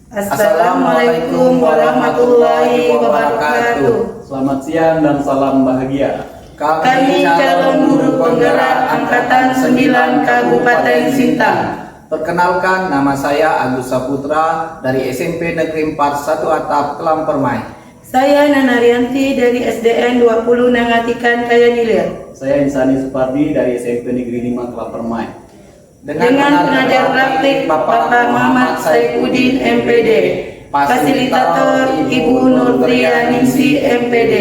Assalamualaikum warahmatullahi wabarakatuh. Selamat siang dan salam bahagia. Kami calon guru penggerak Angkatan 9 Kabupaten Sintang. Perkenalkan, nama saya Agus Saputra dari SMP Negeri 4 1 Atap, Kelam Permai. Saya Nana Rianti dari SDN 20 Nangatikan Kayanilir. Saya Insani Supardi dari SMP Negeri 5 Kelam Permai. Dengan pengajar praktik Bapak Muhammad Saifuddin MPD, fasilitator Ibu Nurtrianingsi MPD.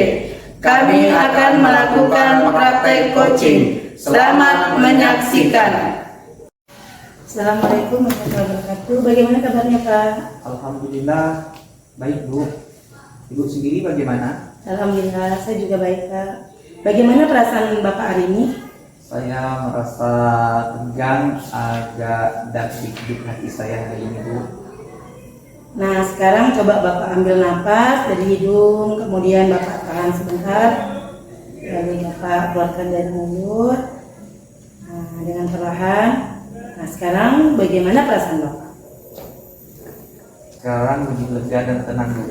Kami akan melakukan praktek coaching. Selamat menyaksikan. Assalamualaikum warahmatullahi wabarakatuh. Bagaimana kabarnya Pak? Alhamdulillah baik Bu. Ibu sendiri bagaimana? Alhamdulillah saya juga baik Pak. Bagaimana perasaan Bapak hari ini? Saya merasa tegang, agak dak-dik hati saya hari ini Bu. Nah sekarang coba Bapak ambil nafas dari hidung, kemudian Bapak tahan sebentar, lalu Bapak keluarkan dari mulut dengan perlahan. Nah sekarang bagaimana perasaan Bapak? Sekarang lebih lega dan tenang Bu.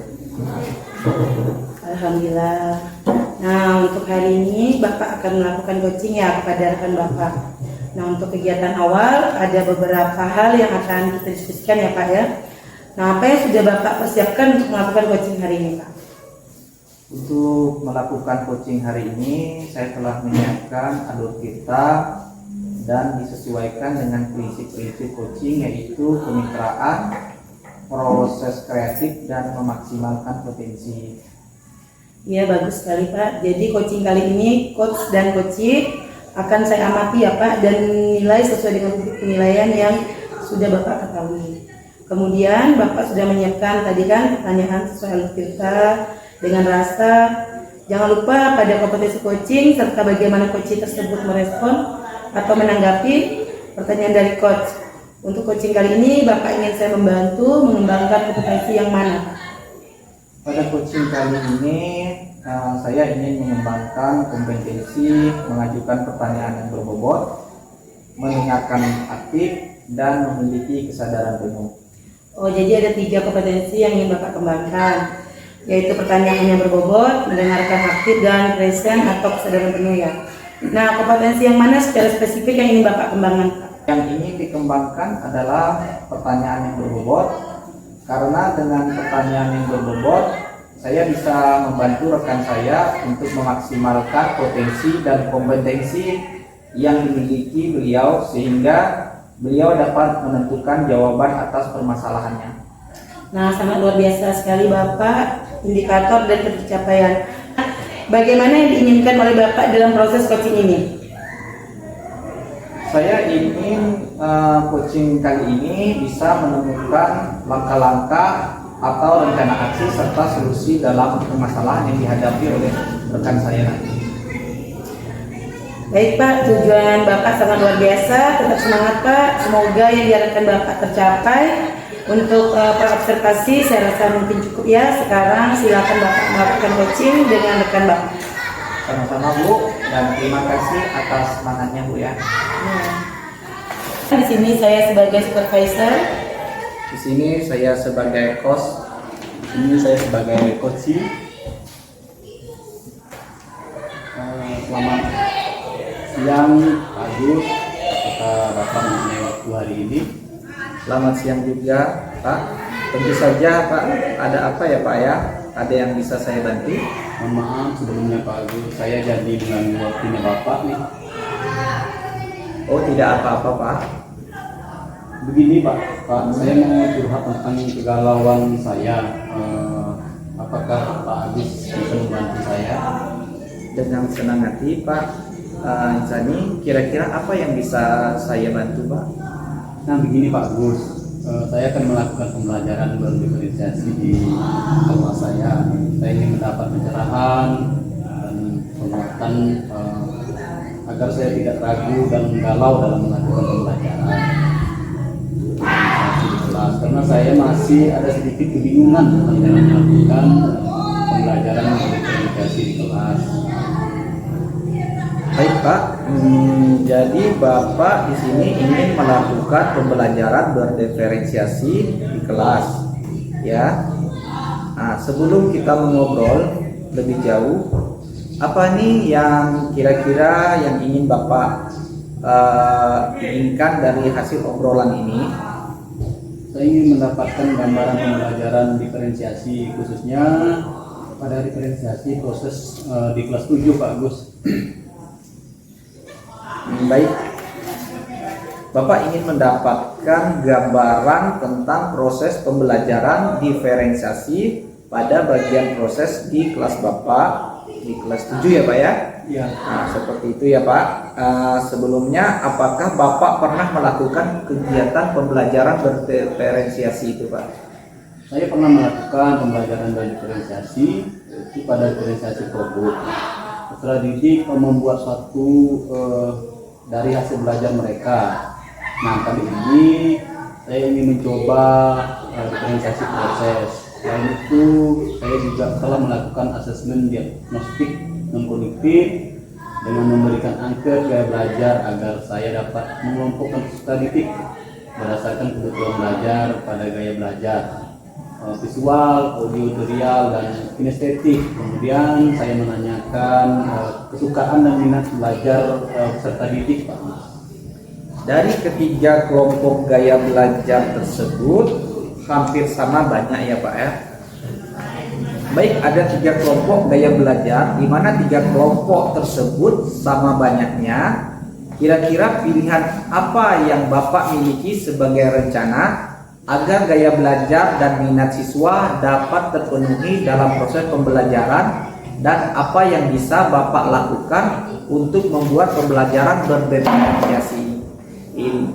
Alhamdulillah. Nah untuk hari ini Bapak akan melakukan coaching ya kepada rekan Bapak. Nah untuk kegiatan awal ada beberapa hal yang akan kita diskusikan ya Pak ya. Nah apa yang sudah Bapak persiapkan untuk melakukan coaching hari ini Pak? Untuk melakukan coaching hari ini saya telah menyiapkan alur kita dan disesuaikan dengan prinsip-prinsip coaching, yaitu kemitraan, proses kreatif, dan memaksimalkan potensi. Iya bagus sekali Pak. Jadi coaching kali ini coach dan coaching akan saya amati ya Pak dan nilai sesuai dengan penilaian yang sudah Bapak ketahui. Kemudian Bapak sudah menyiapkan tadi kan pertanyaan sesuai alur kita dengan rasa. Jangan lupa pada kompetensi coaching serta bagaimana coaching tersebut merespon atau menanggapi pertanyaan dari coach. Untuk coaching kali ini Bapak ingin saya membantu mengembangkan kompetensi yang mana Pak? Pada coaching kali ini saya ingin mengembangkan kompetensi mengajukan pertanyaan yang berbobot, mendengarkan aktif, dan memiliki kesadaran penuh. Oh jadi ada 3 kompetensi yang ingin Bapak kembangkan, yaitu pertanyaan yang berbobot, mendengarkan aktif, dan present atau kesadaran penuh ya. Nah kompetensi yang mana secara spesifik yang ingin Bapak kembangkan Pak? Yang ingin dikembangkan adalah pertanyaan yang berbobot, karena dengan pertanyaan yang berbobot saya bisa membantu rekan saya untuk memaksimalkan potensi dan kompetensi yang dimiliki beliau, sehingga beliau dapat menentukan jawaban atas permasalahannya. Nah sangat luar biasa sekali Bapak, indikator dan pencapaian. Bagaimana yang diinginkan oleh Bapak dalam proses coaching ini? Saya ingin coaching kali ini bisa menemukan langkah-langkah atau rencana aksi serta solusi dalam permasalahan yang dihadapi oleh rekan saya nanti. Baik Pak, tujuan Bapak sangat luar biasa. Tetap semangat Pak, semoga yang diharapkan Bapak tercapai. Untuk observasi saya rasa mungkin cukup ya. Sekarang silakan Bapak melakukan coaching dengan rekan Bapak. Sama-sama Bu, dan terima kasih atas semangatnya Bu ya. Di sini saya sebagai supervisor. Di sini saya sebagai coach. Di sini saya sebagai coaching. Selamat siang Agus, apakah Bapak mempunyai waktu hari ini? Selamat siang juga Pak. Tentu saja Pak, ada apa ya Pak ya? Ada yang bisa saya bantu? Mohon maaf sebelumnya Pak Agus, saya jadi mengganggu waktunya Bapak nih. Oh tidak apa-apa Pak. Begini Pak, saya mau curhat tentang kegalauan saya. Apakah Pak Agus bisa membantu saya? Dengan senang hati Pak. Insani, kira-kira apa yang bisa saya bantu Pak? Nah begini Pak Agus, saya akan melakukan pembelajaran berdiferensiasi di kelas saya. Saya ingin mendapat pencerahan dan penguatan agar saya tidak ragu dan galau dalam melakukan pembelajaran di kelas, karena saya masih ada sedikit kebingungan tentang cara melakukan pembelajaran berdiferensiasi di kelas. Baik Pak, jadi Bapak di sini ingin melakukan pembelajaran berdiferensiasi di kelas. ya. Nah, sebelum kita mengobrol lebih jauh, apa nih yang kira-kira yang ingin Bapak inginkan dari hasil obrolan ini? Saya ingin mendapatkan gambaran pembelajaran diferensiasi, khususnya pada diferensiasi proses di kelas 7 Pak Gus. Baik, Bapak ingin mendapatkan gambaran tentang proses pembelajaran diferensiasi pada bagian proses di kelas Bapak di kelas 7 ya Pak ya? Iya. Nah, seperti itu ya Pak. Sebelumnya apakah Bapak pernah melakukan kegiatan pembelajaran berdiferensiasi itu Pak? Saya pernah melakukan pembelajaran dan diferensiasi itu pada diferensiasi produk. Setelah didik membuat suatu dari hasil belajar mereka. Nah, kali ini saya ingin mencoba diferensiasi proses. Selain itu, saya juga telah melakukan asesmen diagnostik non-kognitif dengan memberikan angka gaya belajar agar saya dapat mengelompokkan peserta didik berdasarkan kebutuhan belajar pada gaya belajar visual, auditorial, dan kinestetik. Kemudian saya menanyakan kesukaan dan minat belajar peserta didik Pak. Dari ketiga kelompok gaya belajar tersebut hampir sama banyak ya Pak ya. Baik, ada 3 kelompok gaya belajar, di mana 3 kelompok tersebut sama banyaknya. Kira-kira pilihan apa yang Bapak miliki sebagai rencana agar gaya belajar dan minat siswa dapat terpenuhi dalam proses pembelajaran, dan apa yang bisa Bapak lakukan untuk membuat pembelajaran berdiferensiasi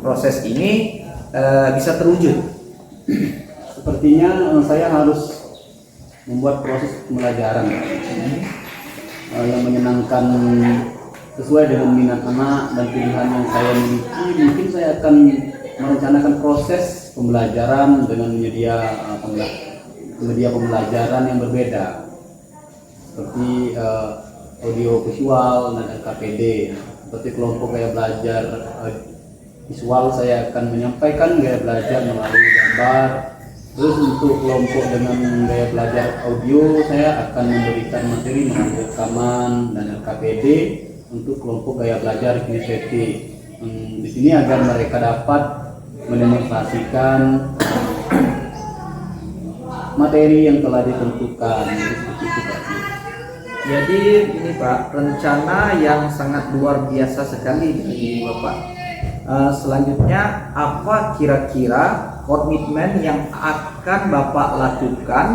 proses ini bisa terwujud? Sepertinya saya harus membuat proses pembelajaran yang menyenangkan sesuai dengan minat anak dan pilihan yang saya miliki. Mungkin saya akan merencanakan proses pembelajaran dengan menyedia pembelajaran yang berbeda, seperti audio visual dan LKPD. Seperti kelompok gaya belajar visual, saya akan menyampaikan gaya belajar melalui gambar. Terus untuk kelompok dengan gaya belajar audio, saya akan memberikan materi melalui rekaman dan LKPD. Untuk kelompok gaya belajar kinestetik, di sini agar mereka dapat mendemonstrasikan materi yang telah ditentukan. Jadi ini Pak, rencana yang sangat luar biasa sekali dari Bapak. Selanjutnya, apa kira-kira komitmen yang akan Bapak lakukan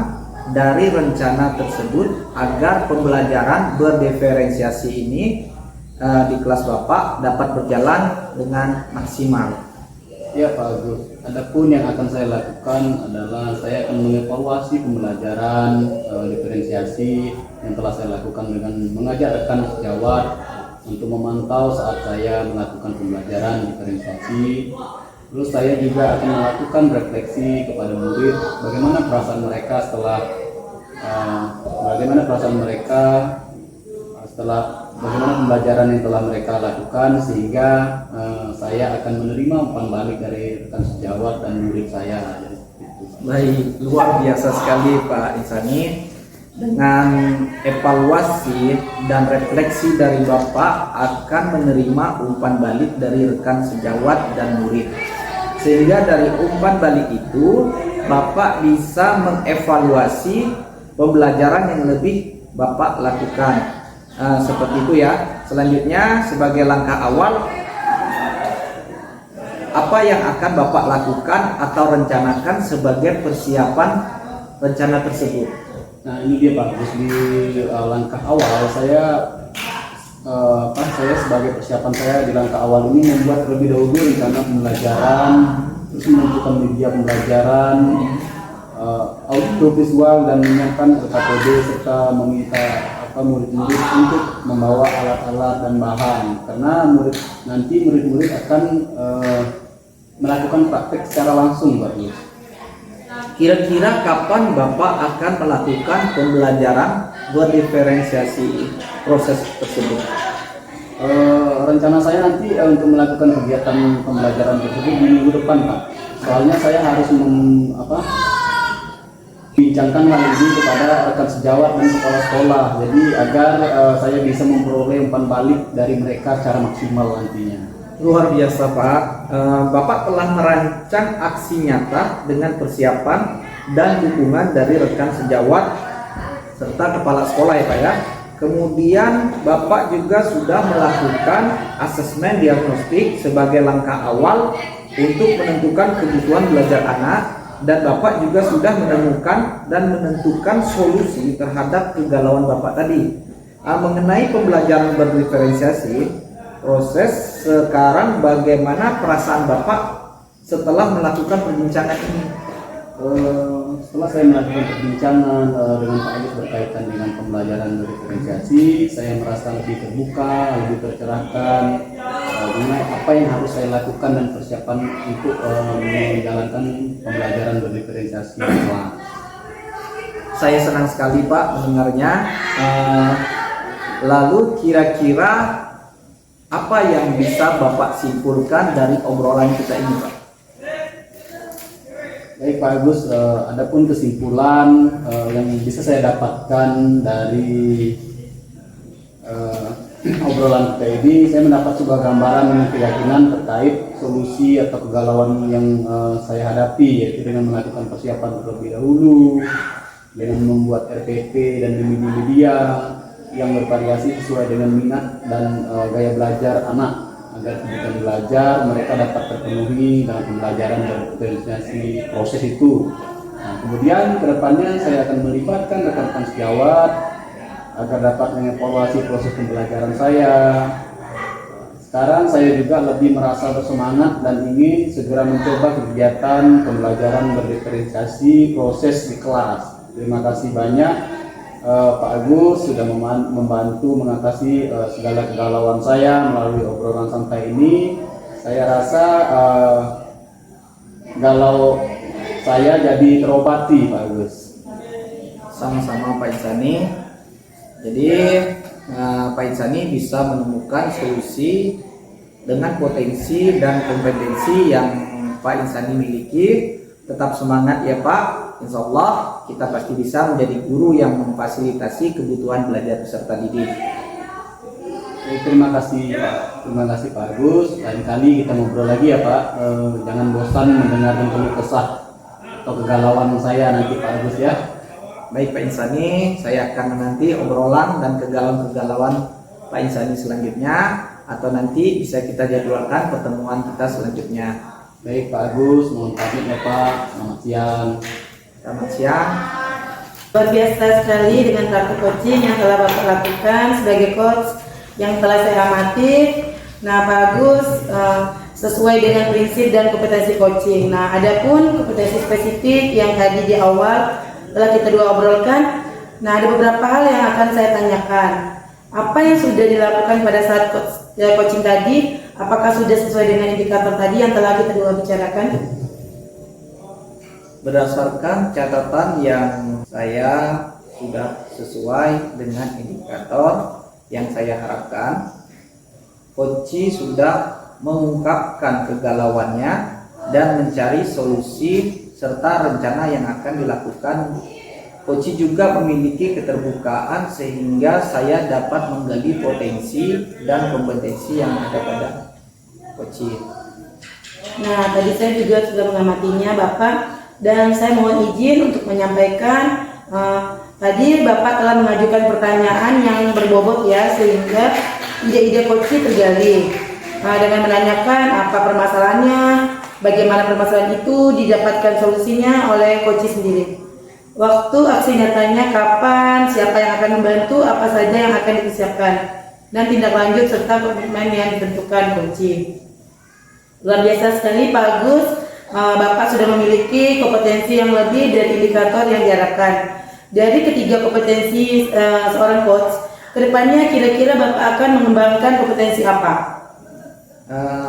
dari rencana tersebut agar pembelajaran berdiferensiasi ini di kelas Bapak dapat berjalan dengan maksimal? Ya Pak Agus, adapun yang akan saya lakukan adalah saya akan mengevaluasi pembelajaran diferensiasi yang telah saya lakukan dengan mengajak rekan sejawat untuk memantau saat saya melakukan pembelajaran diferensiasi. Terus saya juga akan melakukan refleksi kepada murid bagaimana perasaan mereka setelah bagaimana pembelajaran yang telah mereka lakukan, sehingga saya akan menerima umpan balik dari rekan sejawat dan murid saya. Baik, luar biasa sekali Pak Insani. Dengan evaluasi dan refleksi dari Bapak akan menerima umpan balik dari rekan sejawat dan murid, sehingga dari umpan balik itu Bapak bisa mengevaluasi pembelajaran yang lebih Bapak lakukan. Seperti itu ya. Selanjutnya, sebagai langkah awal, apa yang akan Bapak lakukan atau rencanakan sebagai persiapan rencana tersebut? Nah, ini dia Pak, di langkah awal saya sebagai persiapan saya di langkah awal ini membuat terlebih dahulu rencana pembelajaran, terus menentukan media pembelajaran, audio visual, dan menyiapkan LKPD, serta meminta murid-murid untuk membawa alat-alat dan bahan, karena murid-murid akan melakukan praktek secara langsung Pak. Kira-kira kapan Bapak akan melakukan pembelajaran berdiferensiasi proses tersebut? Rencana saya nanti untuk melakukan kegiatan pembelajaran tersebut di minggu depan Pak. Soalnya saya harus bincangkan hal ini kepada rekan sejawat dan sekolah-sekolah, jadi agar saya bisa memperoleh umpan balik dari mereka secara maksimal nantinya. Luar biasa Pak. Bapak telah merancang aksi nyata dengan persiapan dan dukungan dari rekan sejawat serta kepala sekolah ya Pak ya. Kemudian Bapak juga sudah melakukan asesmen diagnostik sebagai langkah awal untuk menentukan kebutuhan belajar anak, dan Bapak juga sudah menemukan dan menentukan solusi terhadap kegalauan Bapak tadi. Mengenai pembelajaran berdiferensiasi, proses sekarang bagaimana perasaan Bapak setelah melakukan perbincangan ini? Setelah saya melakukan perbincangan dengan Pak Agus berkaitan dengan pembelajaran berdiferensiasi, saya merasa lebih terbuka, lebih tercerahkan mengenai apa yang harus saya lakukan dan persiapan untuk menjalankan pembelajaran berdiferensiasi di kelas. Saya senang sekali Pak mendengarnya. Lalu kira-kira apa yang bisa Bapak simpulkan dari obrolan kita ini Pak? Baik Pak Agus, adapun kesimpulan yang bisa saya dapatkan dari obrolan kita ini, saya mendapat sebuah gambaran dengan keyakinan terkait solusi atau kegalauan yang saya hadapi, yaitu dengan melakukan persiapan terlebih dahulu, dengan membuat RPP dan media yang bervariasi sesuai dengan minat dan gaya belajar anak, agar kebutuhan belajar mereka dapat terpenuhi dalam pembelajaran dan diferensiasi proses itu. Nah, kemudian kedepannya saya akan melibatkan rekan-rekan sejawat agar dapat mengevaluasi proses pembelajaran saya. Sekarang saya juga lebih merasa bersemangat dan ingin segera mencoba kegiatan pembelajaran berdiferensiasi proses di kelas. Terima kasih banyak Pak Agus sudah membantu mengatasi segala kegalauan saya melalui obrolan santai ini. Saya rasa galau saya jadi terobati Pak Agus. Sama-sama Pak Insani. Jadi Pak Insani bisa menemukan solusi dengan potensi dan kompetensi yang Pak Insani miliki. Tetap semangat ya Pak. Insya Allah kita pasti bisa menjadi guru yang memfasilitasi kebutuhan belajar peserta didik. Terima kasih Pak Agus. Lain kali kita ngobrol lagi ya Pak. Jangan bosan mendengarkan keluh kesah atau kegalauan saya nanti Pak Agus ya. Baik Pak Insani, saya akan menanti obrolan dan kegalauan Pak Insani selanjutnya, atau nanti bisa kita jadwalkan pertemuan kita selanjutnya. Baik Pak Agus, mohon pamit ya Pak. Selamat siang. Selamat siang. Luar biasa sekali dengan kartu coaching yang telah Bapak lakukan sebagai coach yang telah saya amati. Nah Pak Agus sesuai dengan prinsip dan kompetensi coaching. Nah adapun kompetensi spesifik yang tadi di awal telah kita dua obrolkan. Nah ada beberapa hal yang akan saya tanyakan. Apa yang sudah dilakukan pada saat coaching tadi? Apakah sudah sesuai dengan indikator tadi yang telah kita dua bicarakan? Berdasarkan catatan yang saya sudah sesuai dengan indikator yang saya harapkan, Coach sudah mengungkapkan kegalauannya dan mencari solusi serta rencana yang akan dilakukan. Coach juga memiliki keterbukaan sehingga saya dapat menggali potensi dan kompetensi yang ada pada Coach. Nah tadi saya juga sudah mengamatinya Bapak, dan saya mohon izin untuk menyampaikan tadi Bapak telah mengajukan pertanyaan yang berbobot ya, sehingga ide-ide coach tergali dengan menanyakan apa permasalahannya, bagaimana permasalahan itu didapatkan solusinya oleh coach sendiri, waktu aksi nyatanya kapan, siapa yang akan membantu, apa saja yang akan dipersiapkan, dan tindak lanjut serta komitmen yang ditentukan coach. Luar biasa sekali Pak Agus. Bapak sudah memiliki kompetensi yang lebih dari indikator yang diharapkan. Dari ketiga kompetensi seorang coach, kedepannya kira-kira Bapak akan mengembangkan kompetensi apa?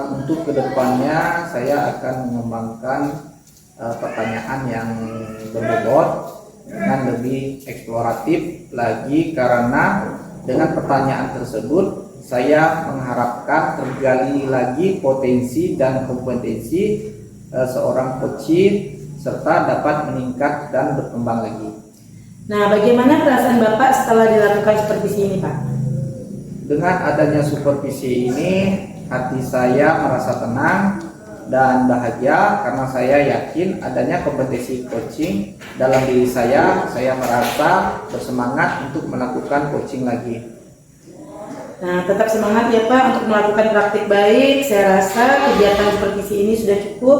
Untuk kedepannya saya akan mengembangkan pertanyaan yang berbobot dengan lebih eksploratif lagi, karena dengan pertanyaan tersebut saya mengharapkan tergali lagi potensi dan kompetensi seorang coach serta dapat meningkat dan berkembang lagi. Nah, bagaimana perasaan Bapak setelah dilakukan supervisi ini, Pak? Dengan adanya supervisi ini, hati saya merasa tenang dan bahagia karena saya yakin adanya kompetensi coaching dalam diri saya merasa bersemangat untuk melakukan coaching lagi. Nah, tetap semangat ya Pak untuk melakukan praktik baik. Saya rasa kegiatan supervisi ini sudah cukup.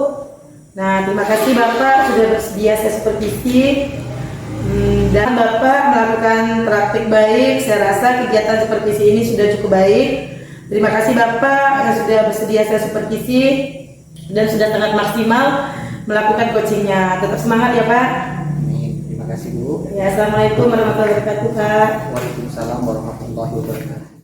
Nah, terima kasih Bapak sudah bersedia saya supervisi. Dan Bapak melakukan praktik baik. Saya rasa kegiatan supervisi ini sudah cukup baik. Terima kasih Bapak yang sudah bersedia saya supervisi dan sudah sangat maksimal melakukan coachingnya. Tetap semangat ya Pak. Amin. Terima kasih Bu. Ya, assalamualaikum warahmatullahi wabarakatuh Pak. Waalaikumsalam warahmatullahi wabarakatuh.